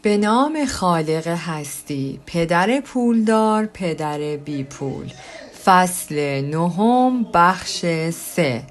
به نام خالق هستی، پدر پولدار، پدر بی پول. فصل 9، بخش 3.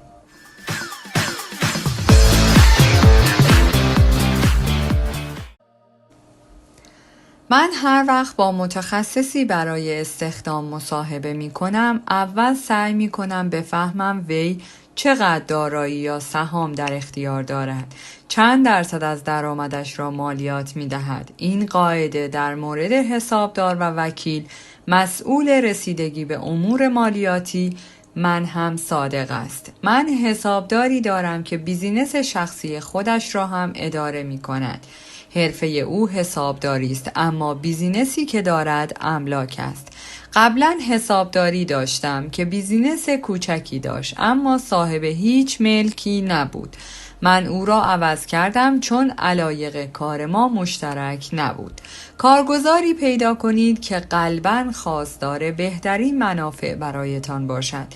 من هر وقت با متخصصی برای استخدام مصاحبه می کنم، اول سعی می کنم بفهمم وی چقدر دارایی یا سهام در اختیار دارد، چند درصد از درآمدش را مالیات می دهد. این قاعده در مورد حسابدار و وکیل مسئول رسیدگی به امور مالیاتی من هم صادق است. من حسابداری دارم که بیزینس شخصی خودش را هم اداره می کند. حرفه او حسابداری است، اما بیزینسی که دارد املاک است. قبلا حسابداری داشتم که بیزینس کوچکی داشت، اما صاحب هیچ ملکی نبود. من او را عوض کردم چون علایق کار ما مشترک نبود. کارگزاری پیدا کنید که قلباً خواستار بهترین منافع برایتان باشد.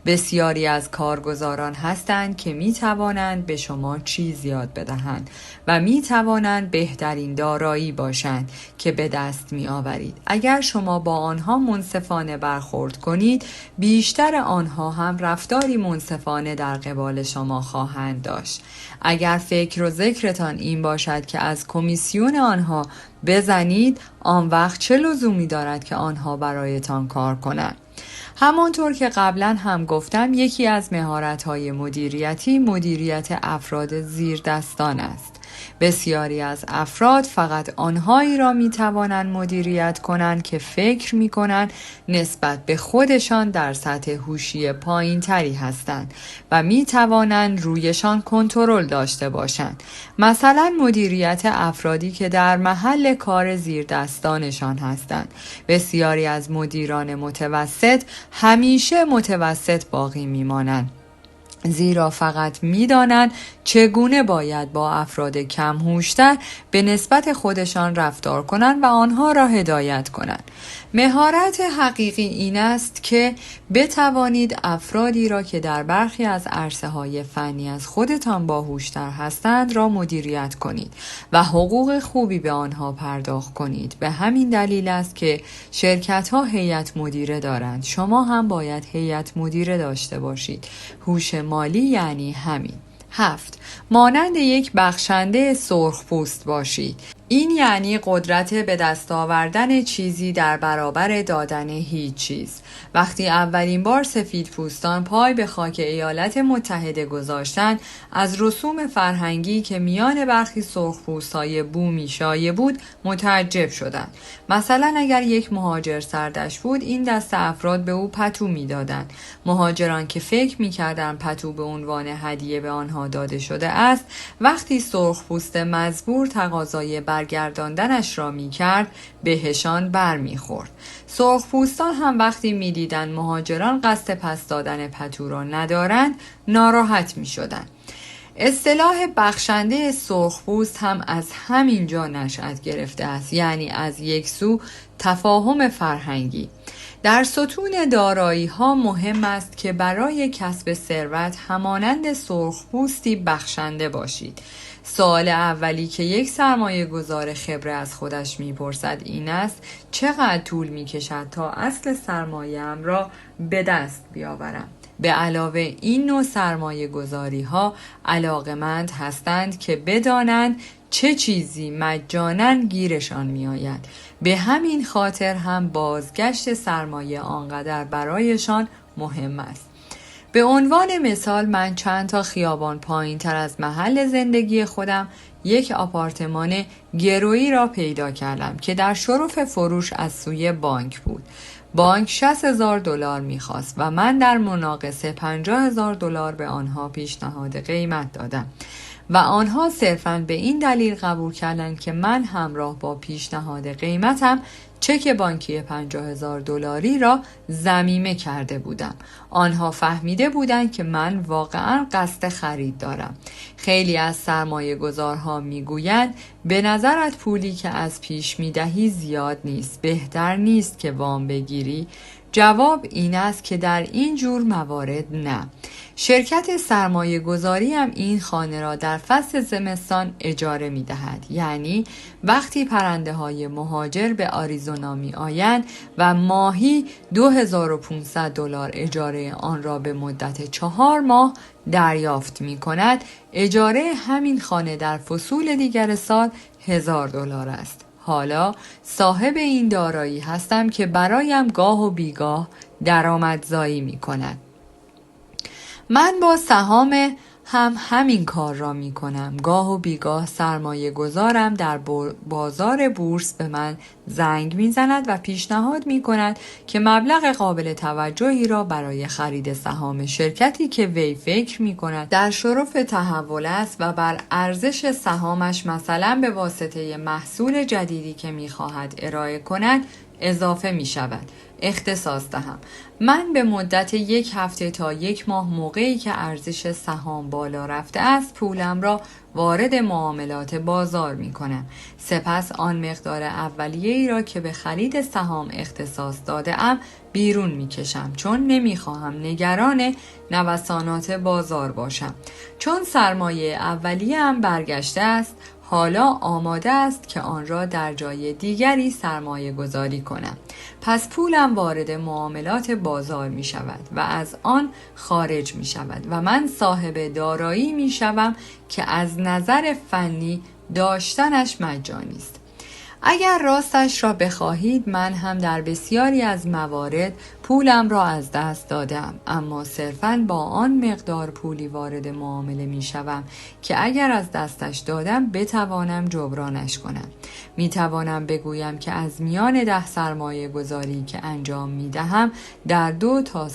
بسیاری از کارگزاران هستند که می توانند به شما چیز یاد بدهند و می توانند بهترین دارایی باشند که به دست می آورید. اگر شما با آنها منصفانه برخورد کنید، بیشتر آنها هم رفتاری منصفانه در قبال شما خواهند داشت. اگر فکر و ذکرتان این باشد که از کمیسیون آنها بزنید، آن وقت چه لزومی دارد که آنها برایتان کار کنند؟ همانطور که قبلا هم گفتم، یکی از مهارت‌های مدیریتی مدیریت افراد زیر دستان است. بسیاری از افراد فقط آنهایی را می توانند مدیریت کنند که فکر می کنند نسبت به خودشان در سطح هوشی پایین تری هستند و می توانند رویشان کنترل داشته باشند. مثلا مدیریت افرادی که در محل کار زیر دستانشان هستند. بسیاری از مدیران متوسط همیشه متوسط باقی می مانند، زیرا فقط می‌دانند چگونه باید با افراد کم هوش‌تر به نسبت خودشان رفتار کنند و آنها را هدایت کنند. مهارت حقیقی این است که بتوانید افرادی را که در برخی از عرصه‌های فنی از خودتان باهوش‌تر هستند را مدیریت کنید و حقوق خوبی به آنها پرداخت کنید. به همین دلیل است که شرکت‌ها هیئت مدیره دارند. شما هم باید هیئت مدیره داشته باشید. هوش مالی یعنی همین. 7. مانند یک بخشنده سرخپوست باشید. این یعنی قدرت به دست آوردن چیزی در برابر دادن هیچ چیز. وقتی اولین بار سفیدپوستان پای به خاک ایالات متحده گذاشتند، از رسوم فرهنگی که میان برخی سرخپوست‌های بومی شایع بود متعجب شدند. مثلا اگر یک مهاجر سردش بود، این دست افراد به او پتو میدادند. مهاجران که فکر میکردند پتو به عنوان هدیه به آنها داده شده است، وقتی سرخپوست مزبور تقاضای برگرداندنش را میکرد، بهشان برمیخورد. سرخپوستان هم وقتی میدیدند مهاجران قصد پس دادن پتو را ندارند، ناراحت میشدند. اصطلاح بخشنده سرخپوست هم از همین جا نشأت گرفته است، یعنی از یک سو تفاهم فرهنگی. در ستون دارایی ها مهم است که برای کسب ثروت همانند سرخپوستی بخشنده باشید. سوال اولی که یک سرمایه گذار خبره از خودش میپرسد این است: چقدر طول میکشد تا اصل سرمایه‌ام را به دست بیاورم؟ به علاوه این نوع سرمایه گذاری ها علاقمند هستند که بدانند چه چیزی مجاناً گیرشان می آید. به همین خاطر هم بازگشت سرمایه آنقدر برایشان مهم است. به عنوان مثال، من چند تا خیابان پایین تر از محل زندگی خودم یک آپارتمان گرویی را پیدا کردم که در شرف فروش از سوی بانک بود. بانک $60,000 میخواست و من در مناقصه $50,000 به آنها پیشنهاد قیمت دادم و آنها صرفاً به این دلیل قبول کردند که من همراه با پیشنهاد قیمتم چک بانکی $50,000 را ضمیمه کرده بودم. آنها فهمیده بودند که من واقعاً قصد خرید دارم. خیلی از سرمایه گذارها میگویند به نظرت پولی که از پیش میدهی زیاد نیست، بهتر نیست که وام بگیری؟ جواب این است که در این جور موارد نه. شرکت سرمایه گذاری هم این خانه را در فصل زمستان اجاره می دهد. یعنی وقتی پرنده های مهاجر به آریزونا می آیند و ماهی $2500 اجاره آن را به مدت 4 ماه دریافت می کند، اجاره همین خانه در فصول دیگر سال $1000 است. حالا صاحب این دارایی هستم که برایم گاه و بیگاه درآمدزایی می کند. من با سهام همین کار را می کنم. گاه و بیگاه سرمایه گذارم در بازار بورس به من زنگ می زند و پیشنهاد می کند که مبلغ قابل توجهی را برای خرید سهام شرکتی که وی فکر می کند در شرف تحول است و بر ارزش سهامش مثلا به واسطه محصول جدیدی که می خواهد ارائه کند اضافه می شود اختصاص دهم. من به مدت 1 هفته تا 1 ماه موقعی که ارزش سهام بالا رفته است پولم را وارد معاملات بازار می کنم. سپس آن مقدار اولیه‌ای را که به خرید سهام اختصاص داده ام بیرون می کشم، چون نمی خواهم نگران نوسانات بازار باشم. چون سرمایه اولیه ام برگشته است، حالا آماده است که آن را در جای دیگری سرمایه گذاری کنم. پس پولم وارد معاملات بازار می شود و از آن خارج می شود و من صاحب دارایی می شوم که از نظر فنی داشتنش مجانی است. اگر راستش را بخواهید من هم در بسیاری از موارد پولم را از دست دادم، اما صرفاً با آن مقدار پولی وارد معامله می شوم که اگر از دستش دادم بتوانم جبرانش کنم. می توانم بگویم که از میان 10 سرمایه گذاری که انجام می دهم در 2 تا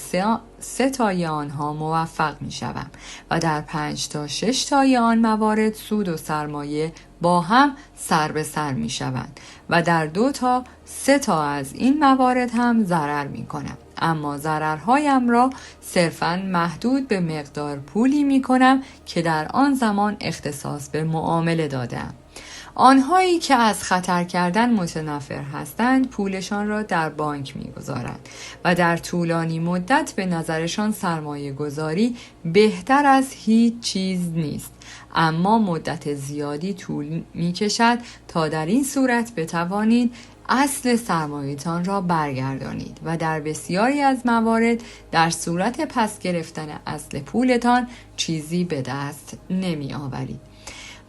3 تای آنها موفق می شوم و در 5 تا 6 تای آن موارد سود و سرمایه با هم سر به سر می شوند و در 2 تا 3 تا از این موارد هم ضرر می کنم. اما ضررهایم را صرفاً محدود به مقدار پولی می کنم که در آن زمان اختصاص به معامله دادم. آنهایی که از خطر کردن متنفر هستند پولشان را در بانک می‌گذارند و در طولانی مدت به نظرشان سرمایه گذاری بهتر از هیچ چیز نیست، اما مدت زیادی طول می‌کشد تا در این صورت بتوانید اصل سرمایه‌تان را برگردانید و در بسیاری از موارد در صورت پس گرفتن اصل پولتان چیزی به دست نمی آورید.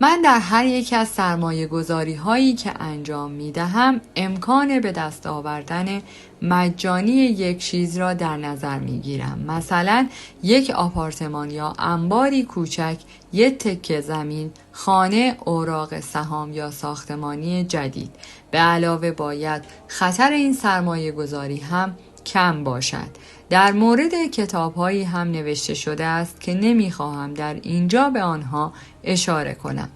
من در هر یک از سرمایه گذاری هایی که انجام می دهم امکان به دست آوردن مجانی یک چیز را در نظر می گیرم. مثلا یک آپارتمان یا انباری کوچک، یک تکه زمین، خانه، اوراق سهام یا ساختمانی جدید. به علاوه باید خطر این سرمایه گذاری هم کم باشد. در مورد کتاب‌هایی هم نوشته شده است که نمی‌خواهم در اینجا به آنها اشاره کنم.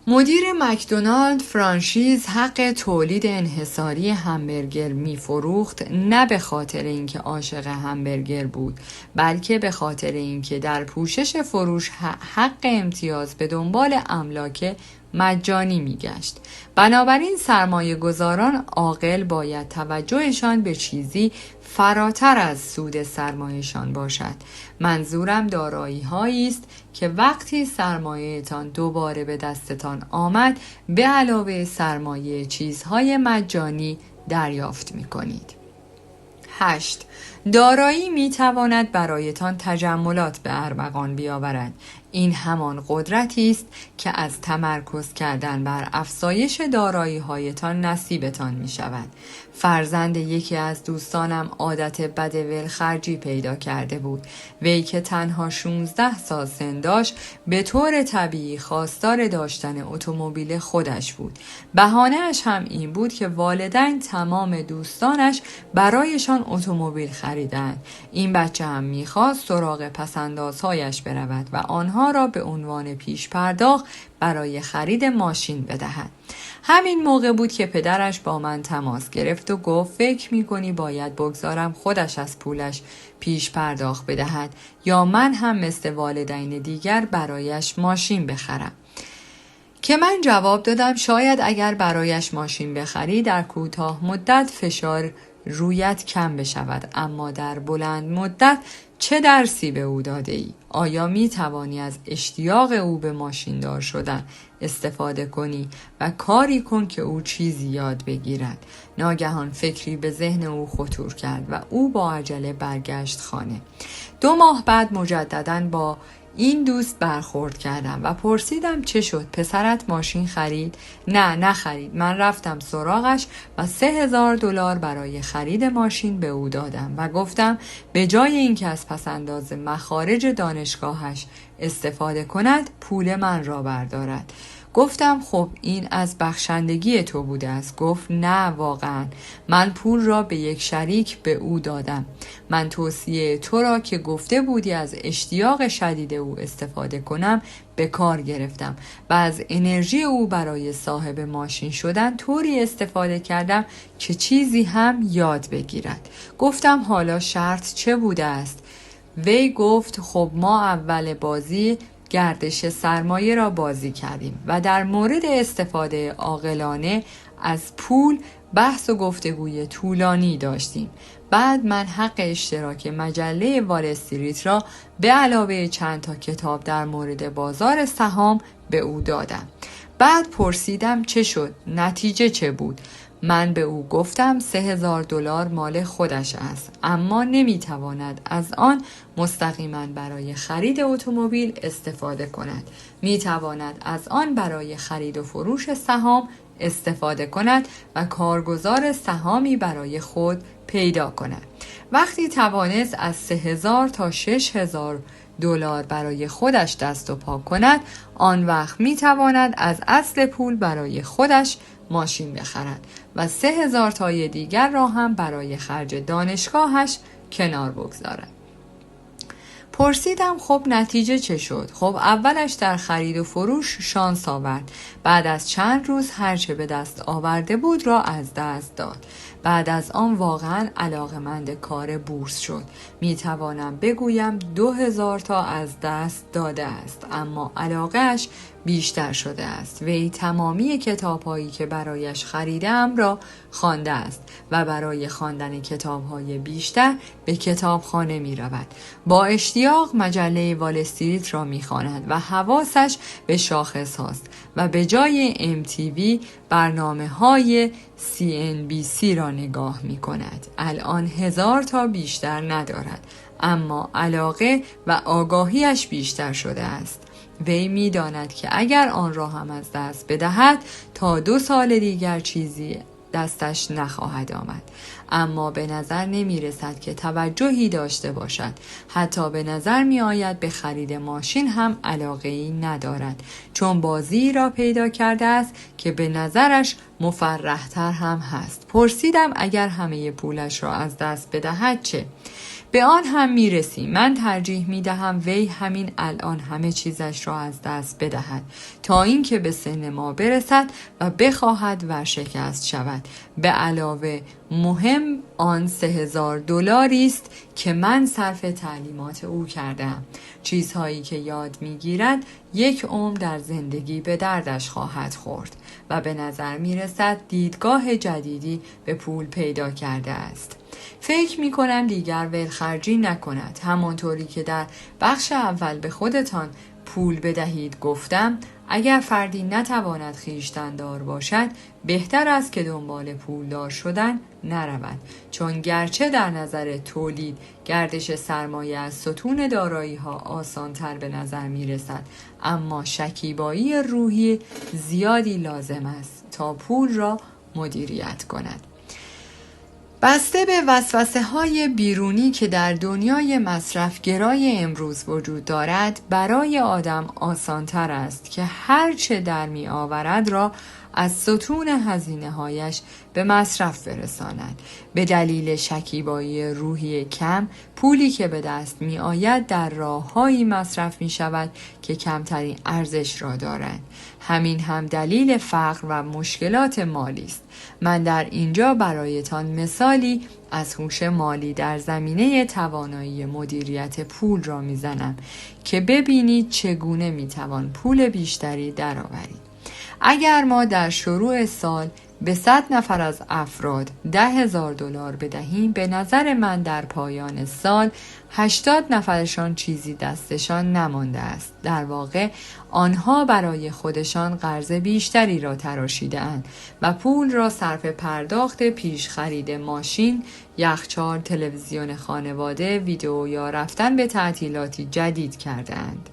مدیر مکدونالد فرانشیز حق تولید انحصاری همبرگر می‌فروخت، نه به خاطر اینکه عاشق همبرگر بود، بلکه به خاطر اینکه در پوشش فروش حق امتیاز به دنبال املاک مجانی می‌گشت. بنابراین سرمایه گذاران عاقل باید توجهشان به چیزی فراتر از سود سرمایه‌شان باشد. منظورم دارایی هایی است که وقتی سرمایه‌تان دوباره به دستتان آمد به علاوه سرمایه چیزهای مجانی دریافت می‌کنید. 8. دارایی می‌تواند برایتان تجملات به ارمغان بیاورد. این همان قدرتی است که از تمرکز کردن بر افزایش دارایی‌هایتان نصیبتان می‌شود. فرزند یکی از دوستانم عادت بد ولخرجی پیدا کرده بود. وی که تنها 16 سال سن داشت به طور طبیعی خواستار داشتن اتومبیل خودش بود. بهانه‌اش هم این بود که والدین تمام دوستانش برایشان اتومبیل خریدند. این بچه هم می‌خواست سراغ پس‌اندازهایش برود و آنها را به عنوان پیش پرداخت برای خرید ماشین بدهد. همین موقع بود که پدرش با من تماس گرفت و گفت فکر می‌کنی باید بگذارم خودش از پولش پیش پرداخت بدهد یا من هم مثل والدین دیگر برایش ماشین بخرم؟ که من جواب دادم شاید اگر برایش ماشین بخری در کوتاه مدت فشار رویت کم بشود، اما در بلند مدت چه درسی به او داده ای؟ آیا می توانی از اشتیاق او به ماشیندار شدن استفاده کنی و کاری کن که او چیزی یاد بگیرد؟ ناگهان فکری به ذهن او خطور کرد و او با عجله برگشت خانه. 2 ماه بعد مجدداً با این دوست برخورد کردم و پرسیدم چه شد؟ پسرت ماشین خرید؟ نه نخرید. من رفتم سراغش و $3000 برای خرید ماشین به او دادم و گفتم به جای اینکه از پسنداز مخارج دانشگاهش استفاده کند، پول من را بردارد. گفتم خب این از بخشندگی تو بوده است. گفت نه واقعا، من پول را به یک شریک به او دادم. من توصیه تو را که گفته بودی از اشتیاق شدید او استفاده کنم به کار گرفتم و از انرژی او برای صاحب ماشین شدن طوری استفاده کردم که چیزی هم یاد بگیرد. گفتم حالا شرط چه بوده است؟ وی گفت خب ما اول بازی گردش سرمایه را بازی کردیم و در مورد استفاده عاقلانه از پول بحث و گفتگوی طولانی داشتیم. بعد من حق اشتراک مجله وال استریت را به علاوه چند تا کتاب در مورد بازار سهام به او دادم. بعد پرسیدم چه شد؟ نتیجه چه بود؟ من به او گفتم $3000 مال خودش است، اما نمیتواند از آن مستقیما برای خرید اتومبیل استفاده کند. میتواند از آن برای خرید و فروش سهام استفاده کند و کارگزار سهامی برای خود پیدا کند. وقتی توانست از 3000 تا 6000 دلار برای خودش دست و پا کند، آن وقت میتواند از اصل پول برای خودش ماشین بخرد و 3000 تای دیگر را هم برای خرج دانشگاهش کنار بگذارد. پرسیدم خب نتیجه چه شد؟ خب اولش در خرید و فروش شانس آورد. بعد از چند روز هرچه به دست آورده بود را از دست داد. بعد از آن واقعا علاقه‌مند کار بورس شد. می توانم بگویم 2000 تا از دست داده است، اما علاقه‌اش بیشتر شده است. وی تمامی کتاب‌هایی که برایش خریدم را خوانده است و برای خواندن کتاب‌های بیشتر به کتابخانه می‌رود. با اشتیاق مجله وال استریت را می‌خواند و حواسش به شاخص هاست و به جای MTV برنامه‌های CNBC را نگاه می‌کند. الان 1000 تا بیشتر ندارد، اما علاقه و آگاهیش بیشتر شده است. وی می داند که اگر آن را هم از دست بدهد تا 2 سال دیگر چیزی دستش نخواهد آمد. اما به نظر نمی رسد که توجهی داشته باشد. حتی به نظر می آید به خرید ماشین هم علاقه‌ای ندارد، چون بازی را پیدا کرده است که به نظرش مفرح‌تر هم هست. پرسیدم اگر همه پولش را از دست بدهد چه؟ به آن هم میرسیم. من ترجیح میدهم وی همین الان همه چیزش را از دست بدهد تا اینکه به سن ما برسد و بخواهد ورشکست شود. به علاوه مهم آن $3000 است که من صرف تعلیمات او کردم. چیزهایی که یاد میگیرد 1 عمر در زندگی به دردش خواهد خورد و به نظر میرسد دیدگاه جدیدی به پول پیدا کرده است. فکر می کنم دیگر ولخرجی نکند. همانطوری که در بخش اول به خودتان پول بدهید گفتم، اگر فردی نتواند خویشتن‌دار باشد بهتر است که دنبال پولدار شدن نرود، چون گرچه در نظر تولید گردش سرمایه از ستون دارایی‌ها آسان‌تر به نظر می‌رسد، اما شکیبایی روحی زیادی لازم است تا پول را مدیریت کند. بسته به وسوسه‌های بیرونی که در دنیای مصرفگرای امروز وجود دارد، برای آدم آسان‌تر است که هر چه در می‌آورد را از ستون هزینه‌هایش به مصرف برساند. به دلیل شکیبایی روحی کم، پولی که به دست می‌آید در راه‌هایی مصرف می‌شود که کمترین ارزش را دارند. همین هم دلیل فقر و مشکلات مالی است. من در اینجا برایتان مثالی از هوش مالی در زمینه توانایی مدیریت پول را می‌زنم که ببینید چگونه می‌توان پول بیشتری درآورید. اگر ما در شروع سال به 100 نفر از افراد $10,000 بدهیم، به نظر من در پایان سال 80 نفرشان چیزی دستشان نمانده است. در واقع آنها برای خودشان قرض بیشتری را تراشیده اند و پول را صرف پرداخت پیش خرید ماشین، یخچال، تلویزیون خانواده، ویدئو یا رفتن به تعطیلاتی جدید کرده اند.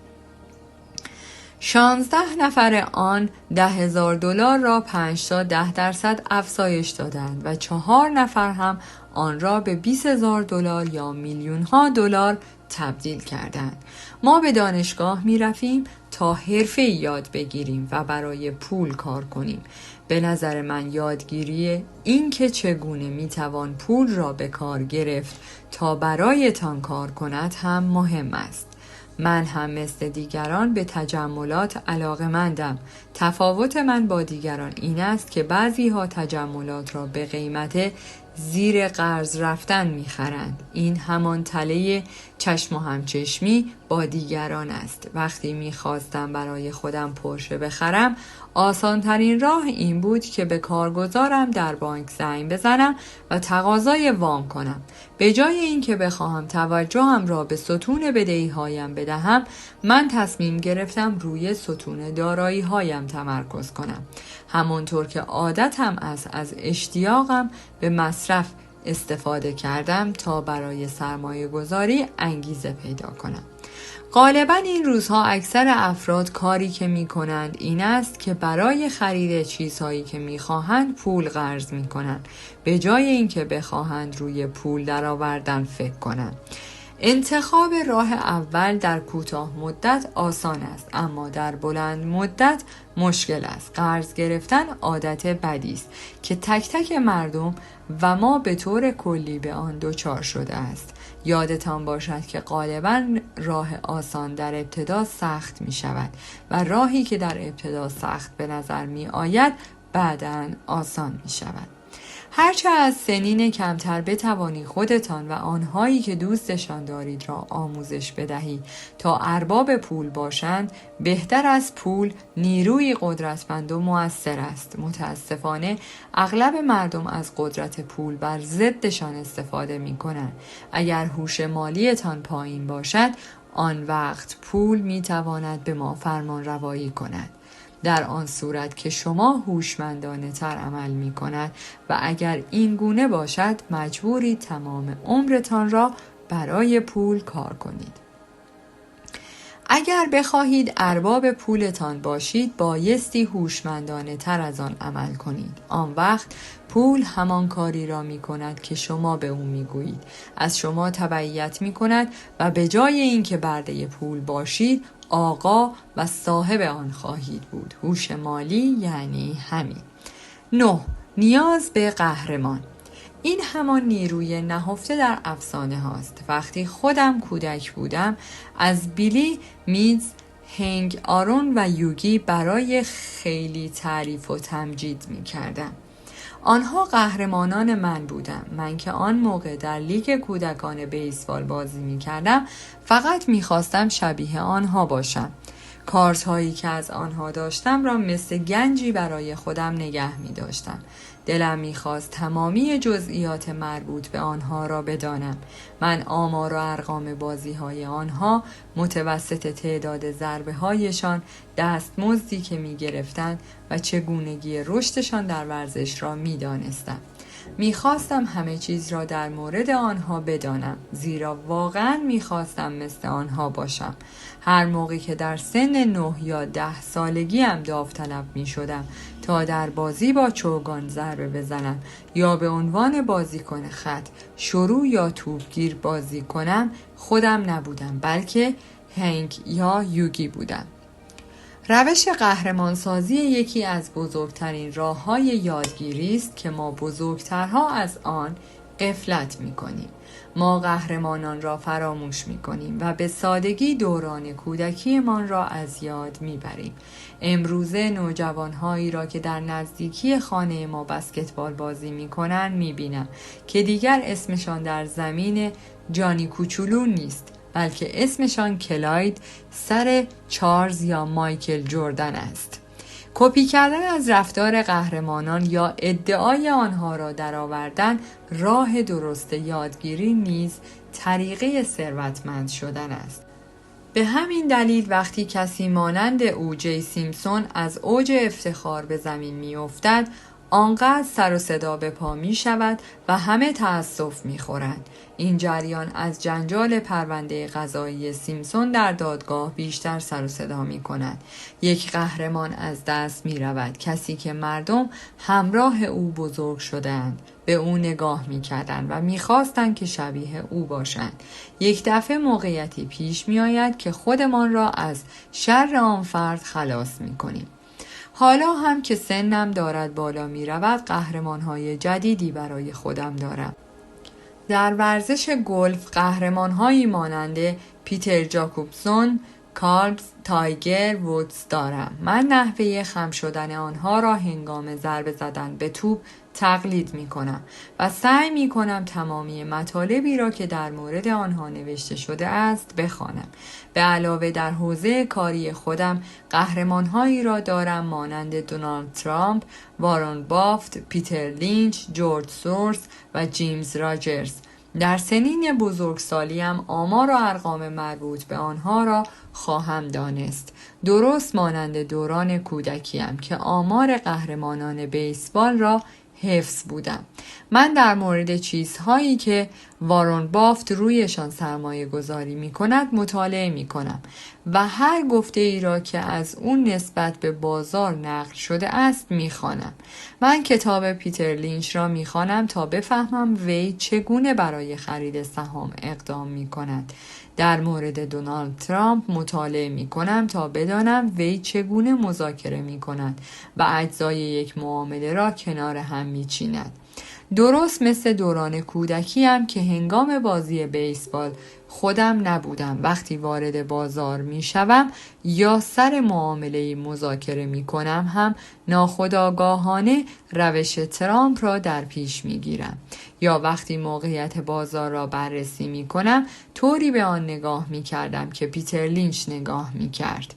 16 نفر آن $10,000 را 5 تا 10% افزایش دادند و 4 نفر هم آن را به $20,000 یا میلیون‌ها دلار تبدیل کردند. ما به دانشگاه می رفتیم تا حرفه‌ای یاد بگیریم و برای پول کار کنیم. به نظر من یادگیری این که چگونه می توان پول را به کار گرفت تا برایتان کار کند هم مهم است. من هم مثل دیگران به تجملات علاقه‌مندم. تفاوت من با دیگران این است که بعضی ها تجملات را به قیمت زیر قرض رفتن می‌خرند. این همان تله چشم و همچشمی با دیگران است. وقتی می‌خواستم برای خودم پورشه بخرم، آسان‌ترین راه این بود که به کارگزارم در بانک زنگ بزنم و تقاضای وام کنم. به جای اینکه بخواهم توجهم را به ستون بدهی‌هایم بدهم، من تصمیم گرفتم روی ستون دارایی‌هایم تمرکز کنم. همانطور که عادتم است، از اشتیاقم به مصرف استفاده کردم تا برای سرمایه گذاری انگیزه پیدا کنم. غالباً این روزها اکثر افراد کاری که می کنند این است که برای خرید چیزهایی که می خواهند پول قرض می کنند، به جای اینکه بخواهند روی پول درآوردن فکر کنند. انتخاب راه اول در کوتاه مدت آسان است، اما در بلند مدت مشکل است. قرض گرفتن عادت بدی است که تک تک مردم و ما به طور کلی به آن دچار شده است. یادتان باشد که غالباً راه آسان در ابتدا سخت می شود و راهی که در ابتدا سخت به نظر می آید بعداً آسان می شود. هرچه از سنین کمتر بتوانی خودتان و آنهایی که دوستشان دارید را آموزش بدهی تا ارباب پول باشند، بهتر از پول نیروی قدرتمند و مؤثر است. متاسفانه اغلب مردم از قدرت پول بر ضدشان استفاده می کنند. اگر هوش مالیتان پایین باشد، آن وقت پول می تواند به ما فرمان روایی کند. در آن صورت که شما هوشمندانه تر عمل می کند و اگر این گونه باشد، مجبوری تمام عمرتان را برای پول کار کنید. اگر بخواهید ارباب پولتان باشید، بایستی هوشمندانه تر از آن عمل کنید. آن وقت پول همان کاری را می کند که شما به او می گویید. از شما تبعیت می کند و به جای اینکه برده پول باشید، آقا و صاحب آن خواهید بود. هوش مالی یعنی همین. 9. نیاز به قهرمان. این همان نیروی نهفته در افسانه هاست. وقتی خودم کودک بودم، از بیلی، میز، هنگ آرون و یوگی برای خیلی تعریف و تمجید می کردم. آنها قهرمانان من بودند. من که آن موقع در لیگ کودکان بیسبال بازی می کردم، فقط می خواستم شبیه آنها باشم. کارت هایی که از آنها داشتم را مثل گنجی برای خودم نگه می داشتم. دلم می خواست تمامی جزئیات مربوط به آنها را بدانم. من آمار و ارقام بازی های آنها، متوسط تعداد ضربه هایشان، دستمزدی که می گرفتند و چگونگی رشدشان در ورزش را می دانستم. میخواستم همه چیز را در مورد آنها بدانم، زیرا واقعا میخواستم مثل آنها باشم. هر موقعی که در سن 9 یا 10 سالگیم داوطلب میشدم تا در بازی با چوگان ضربه بزنم یا به عنوان بازیکن خط شروع یا توپگیر بازی کنم، خودم نبودم، بلکه هنگ یا یوگی بودم. روش قهرمانسازی یکی از بزرگترین راه‌های یادگیری است که ما بزرگترها از آن غفلت می‌کنیم. ما قهرمانان را فراموش می‌کنیم و به سادگی دوران کودکیمان را از یاد می‌بریم. امروزه نوجوان‌هایی را که در نزدیکی خانه ما بسکتبال بازی می‌کنند می‌بینم که دیگر اسمشان در زمین جانی کوچولو نیست، بلکه اسمشان کلاید سر چارلز یا مایکل جردن است. کپی کردن از رفتار قهرمانان یا ادعای آنها را درآوردن راه درست یادگیری نیز طریقه ثروتمند شدن است. به همین دلیل وقتی کسی مانند او.جی. سیمپسون از اوج افتخار به زمین می افتد، آنقدر سر و صدا به پا می شود و همه تأسف می خورند. این جریان از جنجال پرونده قضایی سیمپسون در دادگاه بیشتر سر و صدا می کند. یک قهرمان از دست می رود، کسی که مردم همراه او بزرگ شدند، به او نگاه می کردند و می خواستند که شبیه او باشند. یک دفعه موقعیتی پیش می آید که خودمان را از شر آن فرد خلاص می کنیم. حالا هم که سنم دارد بالا می رود، قهرمان‌های جدیدی برای خودم دارم. در ورزش گلف قهرمان‌هایی مانند پیتر جاکوبسون، کارلز، تایگر وودز دارم. من نحوه خم شدن آنها را هنگام ضربه زدن به توپ تقلید می کنم و سعی می کنم تمامی مطالبی را که در مورد آنها نوشته شده است بخوانم. به علاوه در حوزه کاری خودم قهرمان‌هایی را دارم مانند دونالد ترامپ، وارن بافت، پیتر لینچ، جورج سورس و جیمز راجرز. در سنین بزرگسالیم آمار و ارقام مربوط به آنها را خواهم دانست، درست مانند دوران کودکیم که آمار قهرمانان بیسبال را حفظ بودم. من در مورد چیزهایی که وارن بافت رویشان سرمایه گذاری می کند مطالعه می کنم و هر گفته ای را که از اون نسبت به بازار نقل شده است می خوانم. من کتاب پیتر لینچ را می خوانم تا بفهمم وی چگونه برای خرید سهام اقدام می کند. در مورد دونالد ترامپ مطالعه می کنم تا بدانم وی چگونه مذاکره می کند و اجزای یک معامله را کنار هم می چیند. درست مثل دوران کودکیم که هنگام بازی بیسبال خودم نبودم. وقتی وارد بازار می شوم یا سر معامله مذاکره می کنم هم ناخودآگاهانه روش ترامپ را در پیش می گیرم. یا وقتی موقعیت بازار را بررسی می کنم طوری به آن نگاه می کردم که پیتر لینچ نگاه می کرد.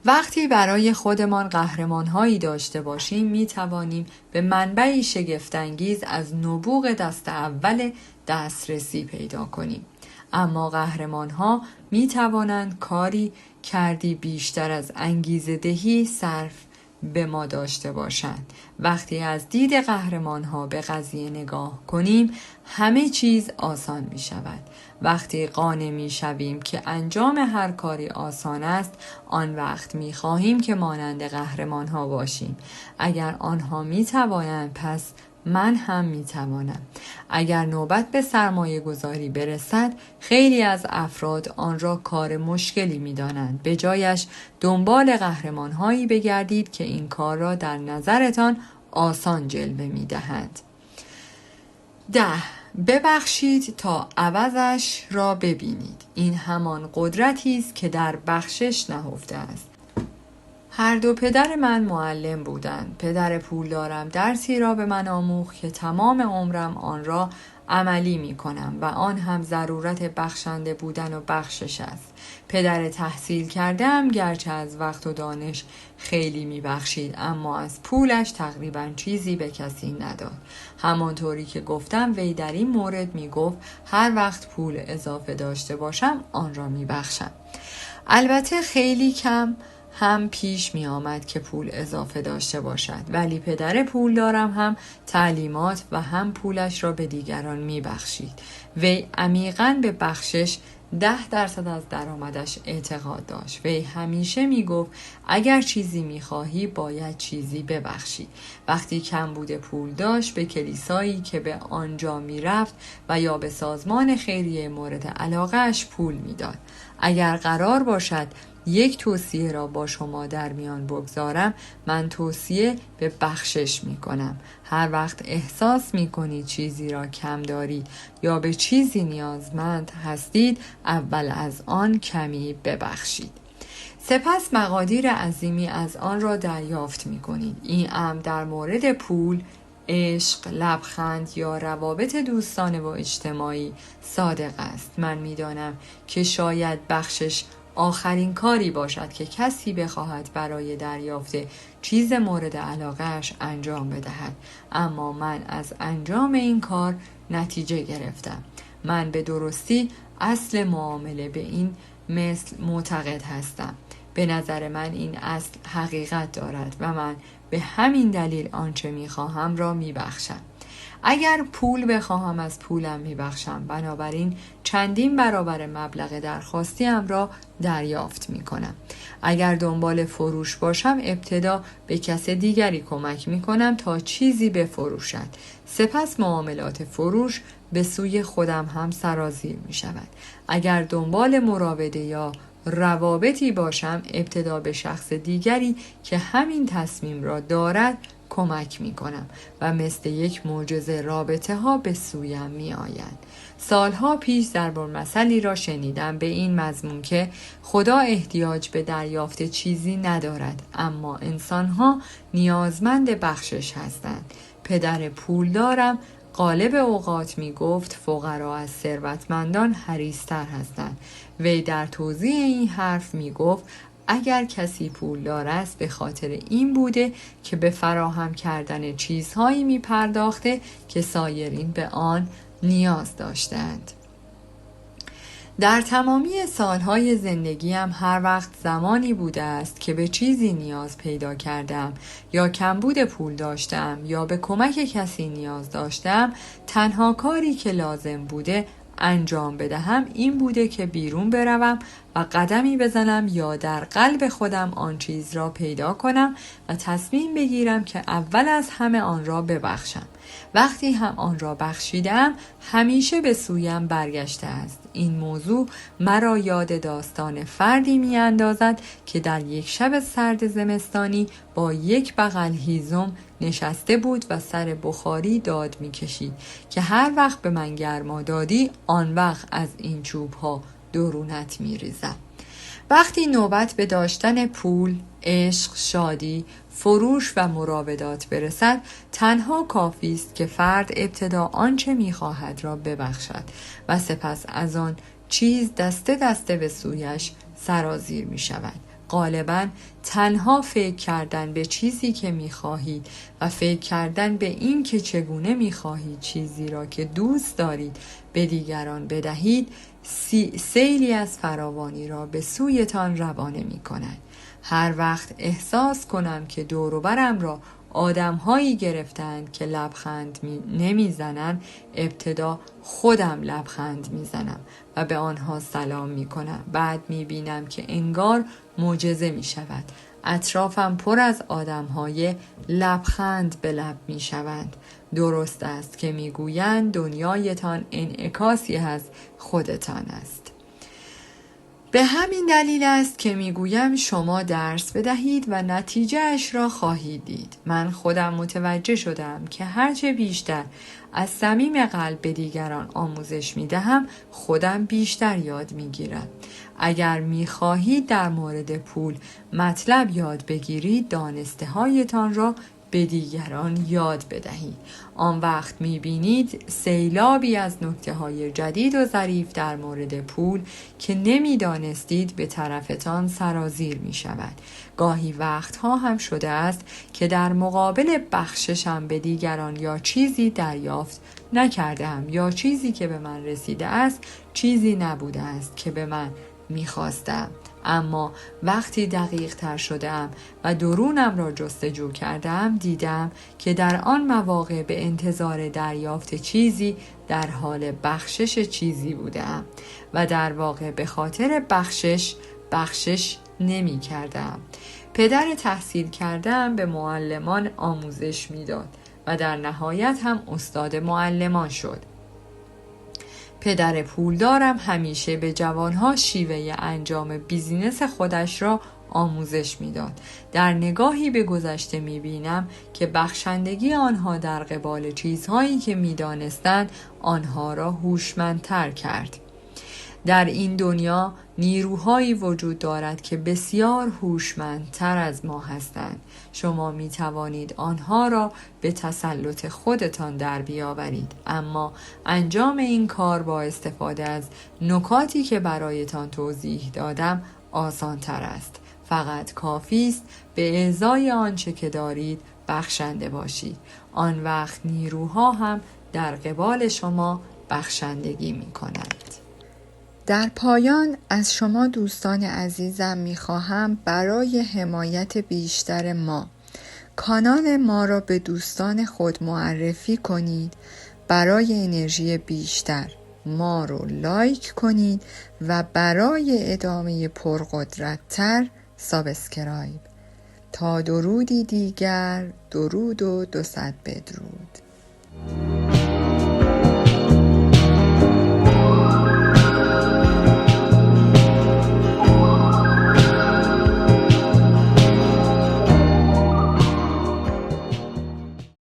وقتی برای خودمان قهرمان‌هایی داشته باشیم می توانیم به منبعی شگفت‌انگیز از نبوغ دست اول دسترسی پیدا کنیم. اما قهرمان‌ها می توانند کردی بیشتر از انگیزه دهی صرف به ما داشته باشند. وقتی از دید قهرمان‌ها به قضیه نگاه کنیم همه چیز آسان می شود. وقتی قانع می شویم که انجام هر کاری آسان است، آن وقت می خواهیم که مانند قهرمان‌ها باشیم. اگر آنها می توانند پس من هم می توانم. اگر نوبت به سرمایه گذاری برسد خیلی از افراد آن را کار مشکلی می دانند. به جایش دنبال قهرمان هایی بگردید که این کار را در نظرتان آسان جلوه می دهند. 10. ببخشید تا عوضش را ببینید. این همان قدرتی است که در بخشش نهفته است. هر دو پدر من معلم بودند. پدر پولدارم درسی را به من آموخت که تمام عمرم آن را عملی می کنم و آن هم ضرورت بخشنده بودن و بخشش است. پدر تحصیل کردم گرچه از وقت و دانش خیلی می بخشید اما از پولش تقریبا چیزی به کسی نداد. همانطوری که گفتم وی در این مورد می گفت هر وقت پول اضافه داشته باشم آن را می بخشم. البته خیلی کم هم پیش می آمد که پول اضافه داشته باشد، ولی پدر پول دارم هم تعلیمات و هم پولش را به دیگران می بخشید. وی عمیقاً به بخشش 10% از درآمدش اعتقاد داشت. وی همیشه می گفت اگر چیزی می خواهی باید چیزی ببخشی. وقتی کمبود پول داشت به کلیسایی که به آنجا می رفت و یا به سازمان خیریه مورد علاقهش پول می داد. اگر قرار باشد یک توصیه را با شما در میان بگذارم، من توصیه به بخشش می کنم. هر وقت احساس می کنید چیزی را کم دارید یا به چیزی نیازمند هستید، اول از آن کمی ببخشید. سپس مقادیر عظیمی از آن را دریافت می کنید. این امر در مورد پول، عشق، لبخند یا روابط دوستانه و اجتماعی صادق است. من می دانم که شاید بخشش آخرین کاری باشد که کسی بخواهد برای دریافت چیز مورد علاقه‌اش انجام بدهد. اما من از انجام این کار نتیجه گرفتم. من به درستی اصل معامله به این مثل معتقد هستم. به نظر من این اصل حقیقت دارد و من به همین دلیل آنچه می‌خواهم را می‌بخشم. اگر پول بخواهم از پولم می‌بخشم، بنابراین چندین برابر مبلغ درخواستیم را دریافت می‌کنم. اگر دنبال فروش باشم، ابتدا به کس دیگری کمک می‌کنم تا چیزی بفروشد. سپس معاملات فروش به سوی خودم هم سرازیر می‌شود. اگر دنبال مراوده یا روابطی باشم، ابتدا به شخص دیگری که همین تصمیم را دارد کمک می کنم و مثل یک معجزه رابطه ها به سویم می آیند. سالها پیش ضرب المثلی را شنیدم به این مضمون که خدا احتیاج به دریافت چیزی ندارد، اما انسانها نیازمند بخشش هستند. پدر پولدارم غالب اوقات می گفت فقرا از ثروتمندان حریص‌تر هستند. وی در توضیح این حرف می گفت اگر کسی پولدار است به خاطر این بوده که به فراهم کردن چیزهایی می پرداخته که سایرین به آن نیاز داشتند. در تمامی سالهای زندگیم هر وقت زمانی بوده است که به چیزی نیاز پیدا کردم یا کمبود پول داشتم یا به کمک کسی نیاز داشتم، تنها کاری که لازم بوده انجام بدهم این بوده که بیرون بروم و قدمی بزنم یا در قلب خودم آن چیز را پیدا کنم و تصمیم بگیرم که اول از همه آن را ببخشم. وقتی هم آن را بخشیدم همیشه به سویم برگشته است. این موضوع مرا یاد داستان فردی می اندازد که در یک شب سرد زمستانی با یک بغل هیزم نشسته بود و سر بخاری داد می کشید که هر وقت به من گرما دادی آن وقت از این چوب ها درونت می ریزم. وقتی نوبت به داشتن پول، عشق، شادی، فروش و مراودات برسد، تنها کافی است که فرد ابتدا آنچه می‌خواهد را ببخشد و سپس از آن چیز دسته دسته به سویش سرازیر می‌شود. غالباً تنها فکر کردن به چیزی که می‌خواهید و فکر کردن به این که چگونه می‌خواهید چیزی را که دوست دارید به دیگران بدهید، سیلی از فراوانی را به سویتان روانه می‌کند. هر وقت احساس کنم که دور و برم را آدم‌هایی گرفتند که لبخند نمی‌زنند، ابتدا خودم لبخند می‌زنم و به آنها سلام می‌کنم. بعد می‌بینم که انگار معجزه می‌شود. اطرافم پر از آدم‌های لبخند به لب می‌شوند. درست است که می‌گویند دنیایتان انعکاسی از خودتان است. به همین دلیل است که میگویم شما درس بدهید و نتیجه اش را خواهید دید. من خودم متوجه شدم که هرچه بیشتر از صمیم قلب به دیگران آموزش میدهم، خودم بیشتر یاد میگیرم. اگر میخواهید در مورد پول مطلب یاد بگیرید، دانسته هایتان را به دیگران یاد بدهید. آن وقت می‌بینید سیلابی از نکته‌های جدید و ظریف در مورد پول که نمی‌دانستید به طرفتان سرازیر می‌شود. گاهی وقتها هم شده است که در مقابل بخششم به دیگران یا چیزی دریافت نکردم یا چیزی که به من رسیده است چیزی نبوده است که به من می‌خواستم. اما وقتی دقیق تر شدم و درونم را جستجو کردم، دیدم که در آن مواقع به انتظار دریافت چیزی در حال بخشش چیزی بودم و در واقع به خاطر بخشش نمی کردم. پدر تحصیل کردم به معلمان آموزش میداد و در نهایت هم استاد معلمان شد. پدر پولدارم همیشه به جوانها شیوه انجام بیزینس خودش را آموزش میداد. در نگاهی به گذشته میبینم که بخشندگی آنها در قبال چیزهایی که میدانستند آنها را هوشمندتر کرد. در این دنیا نیروهایی وجود دارد که بسیار هوشمندتر از ما هستند. شما می توانید آنها را به تسلط خودتان در بیاورید، اما انجام این کار با استفاده از نکاتی که برایتان توضیح دادم آسان تر است. فقط کافی است به ازای آنچه که دارید بخشنده باشید. آن وقت نیروها هم در قبال شما بخشندگی می کنند. در پایان از شما دوستان عزیزم می خواهم برای حمایت بیشتر ما کانال ما را به دوستان خود معرفی کنید. برای انرژی بیشتر ما رو لایک کنید و برای ادامه پرقدرت‌تر سابسکرایب. تا درودی دیگر، درود و 200 بدرود.